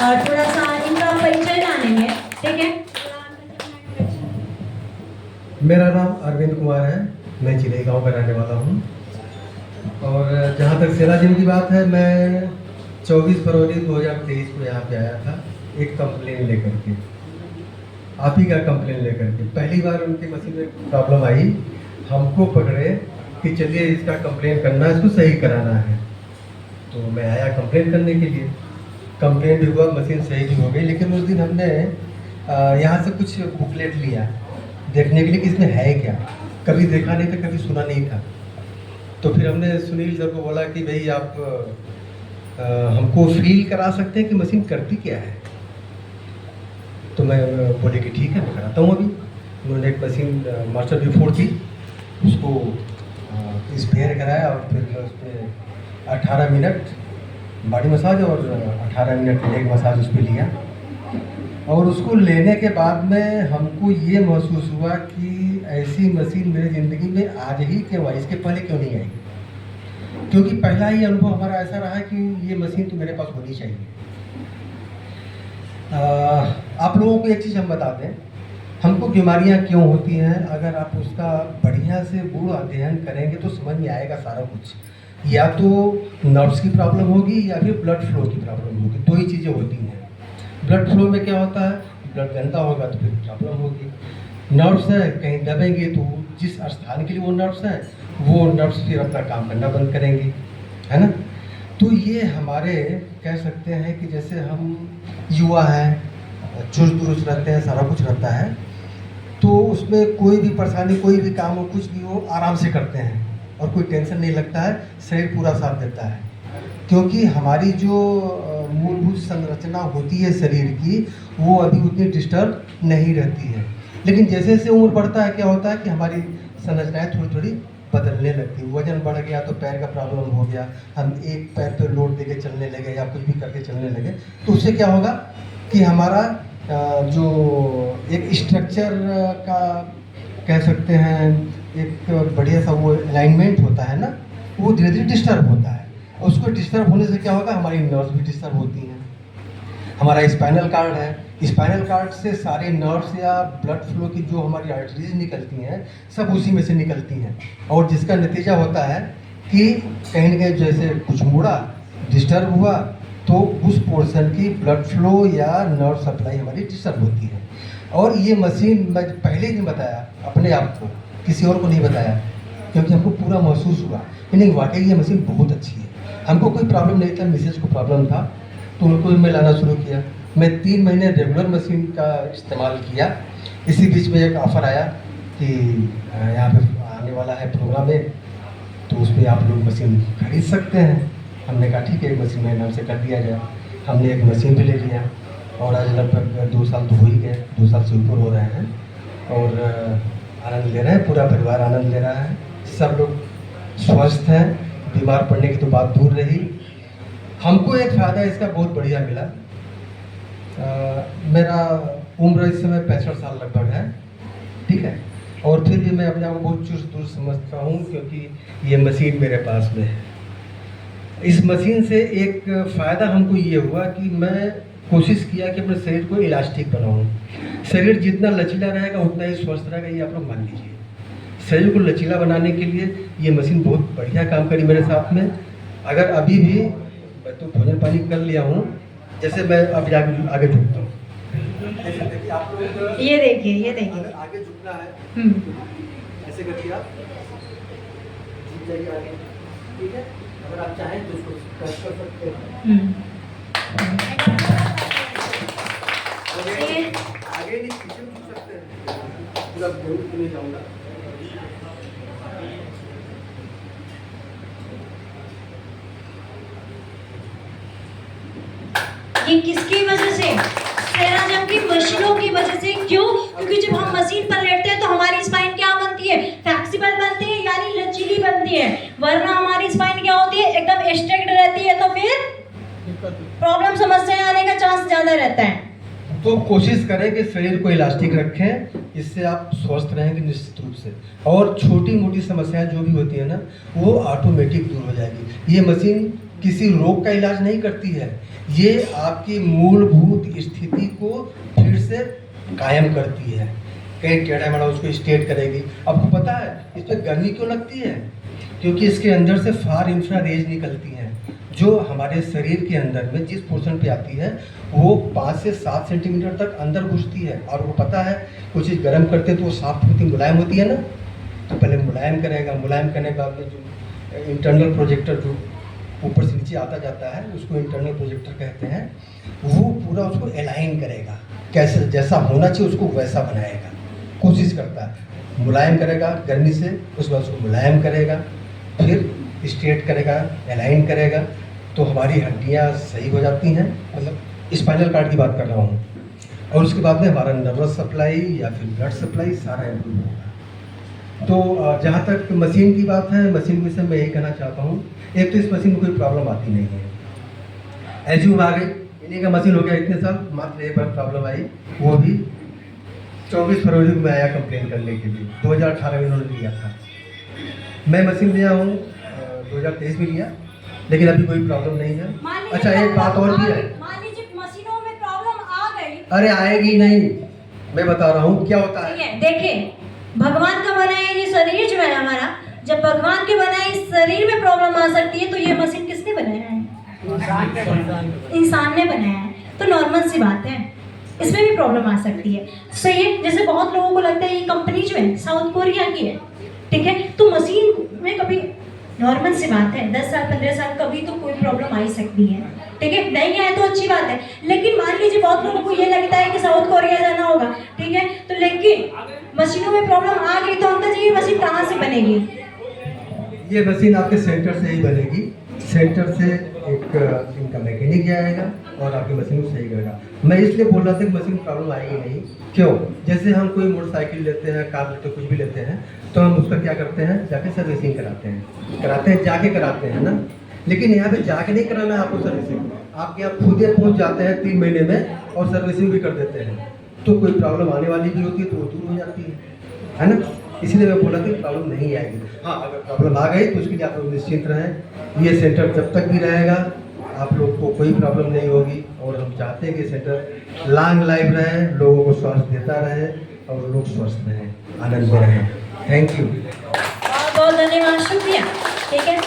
थोड़ा सा इनका परिचय जानेंगे, ठीक है। मेरा नाम अरविंद कुमार है, मैं चिलई गांव का रहने वाला हूं। और जहां तक सेला जिम की बात है, मैं 24 फरवरी 2023 को यहाँ पे आया था एक कंप्लेन लेकर के, आप ही का कंप्लेन लेकर के। पहली बार उनकी मशीन में प्रॉब्लम आई, हमको पकड़े कि चलिए इसका कंप्लेन करना है, इसको सही कराना है। तो मैं आया कंप्लेन करने के लिए, कंप्लेन भी हुआ, मशीन सही भी हो गई। लेकिन उस दिन हमने यहाँ से कुछ बुकलेट लिया देखने के लिए कि इसमें है क्या, कभी देखा नहीं था, कभी सुना नहीं था। तो फिर हमने सुनील सर को बोला कि भाई आप हमको फील करा सकते हैं कि मशीन करती क्या है। तो मैं बोले कि ठीक है, मैं कराता हूँ अभी। उन्होंने एक मशीन मास्टर V4 थी, उसको स्पेयर कराया और फिर उसमें 18 मिनट बॉडी मसाज और 18 मिनट लेग मसाज उस पर लिया। और उसको लेने के बाद में हमको ये महसूस हुआ कि ऐसी मशीन मेरी ज़िंदगी में आज ही क्यों आई, इसके पहले क्यों नहीं आई। क्योंकि पहला ही अनुभव हमारा ऐसा रहा कि ये मशीन तो मेरे पास होनी चाहिए। आप लोगों को एक चीज़ हम बता दें, हमको बीमारियां क्यों होती हैं, अगर आप उसका बढ़िया से गूढ़ अध्ययन करेंगे तो समझ में आएगा सारा कुछ। या तो नर्व्स की प्रॉब्लम होगी या फिर ब्लड फ्लो की प्रॉब्लम होगी, दो ही चीज़ें होती हैं। ब्लड फ्लो में क्या होता है, ब्लड गंदा होगा तो फिर प्रॉब्लम होगी। नर्व्स है, कहीं दबेंगे तो जिस स्थान के लिए वो नर्व्स हैं, वो नर्व्स फिर अपना काम करना बंद करेंगी, है ना। तो ये हमारे कह सकते हैं कि जैसे हम युवा हैं, चुस्त दुरुस्त रहते हैं, सारा कुछ रहता है, तो उसमें कोई भी परेशानी, कोई भी काम हो, कुछ भी हो, आराम से करते हैं और कोई टेंशन नहीं लगता है, शरीर पूरा साथ देता है। क्योंकि हमारी जो मूलभूत संरचना होती है शरीर की, वो अभी उतनी डिस्टर्ब नहीं रहती है। लेकिन जैसे जैसे उम्र बढ़ता है, क्या होता है कि हमारी संरचनाएं थोड़ी थोड़ी बदलने लगती है। वजन बढ़ गया तो पैर का प्रॉब्लम हो गया, हम एक पैर पर लोड देके चलने लगे या कुछ भी करके चलने लगे, तो उससे क्या होगा कि हमारा जो एक स्ट्रक्चर का कह सकते हैं, एक बढ़िया सा वो अलाइनमेंट होता है ना, वो धीरे धीरे डिस्टर्ब होता है। उसको डिस्टर्ब होने से क्या होगा, हमारी नर्व्स भी डिस्टर्ब होती हैं। हमारा स्पाइनल कार्ड है, स्पाइनल कार्ड से सारे नर्व्स या ब्लड फ्लो की जो हमारी आर्टरीज निकलती हैं, सब उसी में से निकलती हैं। और जिसका नतीजा होता है कि कहीं ना कहीं जैसे कुछ मुड़ा, डिस्टर्ब हुआ, तो उस पोर्शन की ब्लड फ्लो या नर्व सप्लाई हमारी डिस्टर्ब होती है। और ये मशीन मैं पहले ही बताया अपने आप को, किसी और को नहीं बताया, क्योंकि हमको पूरा महसूस हुआ कि नहीं, वाकई ये मशीन बहुत अच्छी है। हमको कोई प्रॉब्लम नहीं था, मिसेज को प्रॉब्लम था, तो उनको मैं लाना शुरू किया। मैं 3 महीने रेगुलर मशीन का इस्तेमाल किया। इसी बीच में एक ऑफ़र आया कि यहाँ पे आने वाला है प्रोग्राम है, तो उस पर आप लोग मशीन खरीद सकते हैं। हमने कहा ठीक है, एक मशीन मेरे नाम से कर दिया जाए। हमने एक मशीन भी ले लिया और आज लगभग 2 साल तो हो ही गए, 2 साल से ऊपर हो रहे हैं और आनंद ले रहे हैं, पूरा परिवार आनंद ले रहा है। सब लोग स्वस्थ हैं, बीमार पड़ने की तो बात दूर रही। हमको एक फ़ायदा इसका बहुत बढ़िया मिला। मेरा उम्र इस समय 65 साल लगभग है, ठीक है, और फिर भी मैं अपने आप को बहुत चुस्त दुरुस्त समझता हूँ, क्योंकि ये मशीन मेरे पास में है। इस मशीन से एक फ़ायदा हमको ये हुआ कि मैं कोशिश किया कि अपने शरीर को इलास्टिक बनाऊँ। शरीर जितना लचीला रहेगा उतना ही स्वस्थ रहेगा, ये आप लोग मान लीजिए। शरीर को लचीला बनाने के लिए ये मशीन बहुत बढ़िया काम करी मेरे साथ में। अगर अभी भी मैं तो भोजन पानी कर लिया हूँ, जैसे मैं अब आगे झुकता हूँ, ऐसे देखिए आप लोग, ये देखिए, ये देखिए, अगर आगे झुकना है ऐसे करके आप झुक जाइए आगे, ठीक है। अगर आप चाहें तो उसको क्रश कर सकते हैं। आगे नहीं, पीछे भी झुक सकते हैं, पूरा जरूर नहीं जाऊँगा। ये किसकी वजह से? सेराजम की मशीनों की वजह से। क्यों? क्योंकि जब हम मशीन पर लेटते हैं तो हमारी स्पाइन क्या बनती है? फ्लेक्सिबल बनती है, यानी लचीली बनती है। वरना हमारी स्पाइन क्या होती है? एकदम स्ट्रेट रहती है, तो फिर प्रॉब्लम, समस्याएं आने का चांस ज्यादा रहता है। तो कोशिश करें कि शरीर को इलास्टिक रखें, इससे आप स्वस्थ रहेंगे निश्चित रूप से। और छोटी मोटी समस्याएं जो भी होती है ना, वो ऑटोमेटिक दूर हो जाएगी। ये मशीन किसी रोग का इलाज नहीं करती है, ये आपकी मूलभूत स्थिति को फिर से कायम करती है। कहीं टेढ़ा मेढ़ा उसको स्ट्रेट करेगी। आपको पता है इस पर गर्मी क्यों लगती है? क्योंकि इसके अंदर से फार इंफ्रारेज निकलती हैं जो हमारे शरीर के अंदर में जिस पोर्शन पे आती है वो 5 से 7 सेंटीमीटर तक अंदर घुसती है। और वो पता है कुछ चीज़ गर्म करते हैं तो वो सॉफ्ट होती मुलायम होती है ना, तो पहले मुलायम करेगा, मुलायम करने के बाद में जो इंटरनल प्रोजेक्टर जो ऊपर से नीचे आता जाता है उसको इंटरनल प्रोजेक्टर कहते हैं, वो पूरा उसको अलाइन करेगा, कैसे जैसा होना चाहिए उसको वैसा बनाएगा, कोशिश करता है। मुलायम करेगा गर्मी से, उसके बाद उसको मुलायम करेगा, फिर स्ट्रेट करेगा, अलाइन करेगा, तो हमारी हड्डियाँ सही हो जाती हैं। मतलब स्पाइनल कार्ड की बात कर रहा हूँ। और उसके बाद में हमारा नर्वस सप्लाई या फिर ब्लड सप्लाई सारा इम्प्रूव होगा। तो जहाँ तक मशीन की बात है, मशीन के विषय में यही कहना चाहता हूँ, एक तो इस मशीन में कोई प्रॉब्लम आती नहीं है। एज्यूम आ गई, इन्हीं का मशीन हो गया इतने साल, मात्र एक बार प्रॉब्लम आई, वो भी 24 फरवरी को मैं आया कंप्लेन करने के लिए। 2018 में इन्होंने लिया था, मैं मशीन लिया हूँ 2023 में लिया, लेकिन अभी कोई प्रॉब्लम नहीं है। अच्छा एक बात और भी है, मान लीजिए मशीनों में प्रॉब्लम आ गई, अरे आएगी नहीं, मैं बता रहा हूँ क्या होता है। देखिए भगवान का बनाया ये शरीर जो है हमारा, जब भगवान के बनाए इस शरीर में प्रॉब्लम आ सकती है तो ये मशीन किसने बनाया है? इंसान ने बनाया है। तो नॉर्मल सी बात है, इसमें भी प्रॉब्लम आ सकती है। सही है, जैसे बहुत लोगों को लगता है ये कंपनी जो है साउथ कोरिया की है, ठीक है, तो मशीन में कभी नॉर्मल सी बात है 10 साल 15 साल कभी तो कोई प्रॉब्लम आ ही सकती है, ठीक है, नहीं आए तो अच्छी बात है। लेकिन मान लीजिए बहुत लोगों को ये लगता है कि साउथ कोरिया जाना होगा, ठीक है, तो लेकिन मशीनों में प्रॉब्लम आ गई तो अंकल जी ये मशीन कहाँ से बनेगी? ये मशीन आपके सेंटर से ही बनेगी। सेंटर से एक इनका मैकेनिक आएगा और आपकी मशीन को सही करेगा। मैं इसलिए बोल रहा था कि मशीन प्रॉब्लम आएगी नहीं, क्यों? जैसे हम कोई मोटरसाइकिल लेते हैं, कार लेते हैं, कुछ भी लेते हैं, तो हम उसका क्या करते हैं, जाके सर्विसिंग कराते हैं जाके कराते हैं ना। लेकिन यहाँ पे जाके नहीं कराना है आपको सर्विसिंग, आपके यहाँ खुद ही पहुँच जाते हैं 3 महीने में और सर्विसिंग भी कर देते हैं। तो कोई प्रॉब्लम आने वाली भी होती है तो वो दूर हो जाती है ना। इसीलिए मैं बोला कि प्रॉब्लम नहीं आएगी। हाँ, अगर प्रॉब्लम आ गई तो उसके लिए आप लोग निश्चिंत रहें, ये सेंटर जब तक भी रहेगा आप लोग को कोई प्रॉब्लम नहीं होगी। और हम चाहते हैं कि सेंटर लॉन्ग लाइफ रहे, लोगों को स्वास्थ्य देता रहे और लोग स्वस्थ रहें, आनंद में रहें। थैंक यू, बहुत बहुत धन्यवाद, शुक्रिया, ठीक है।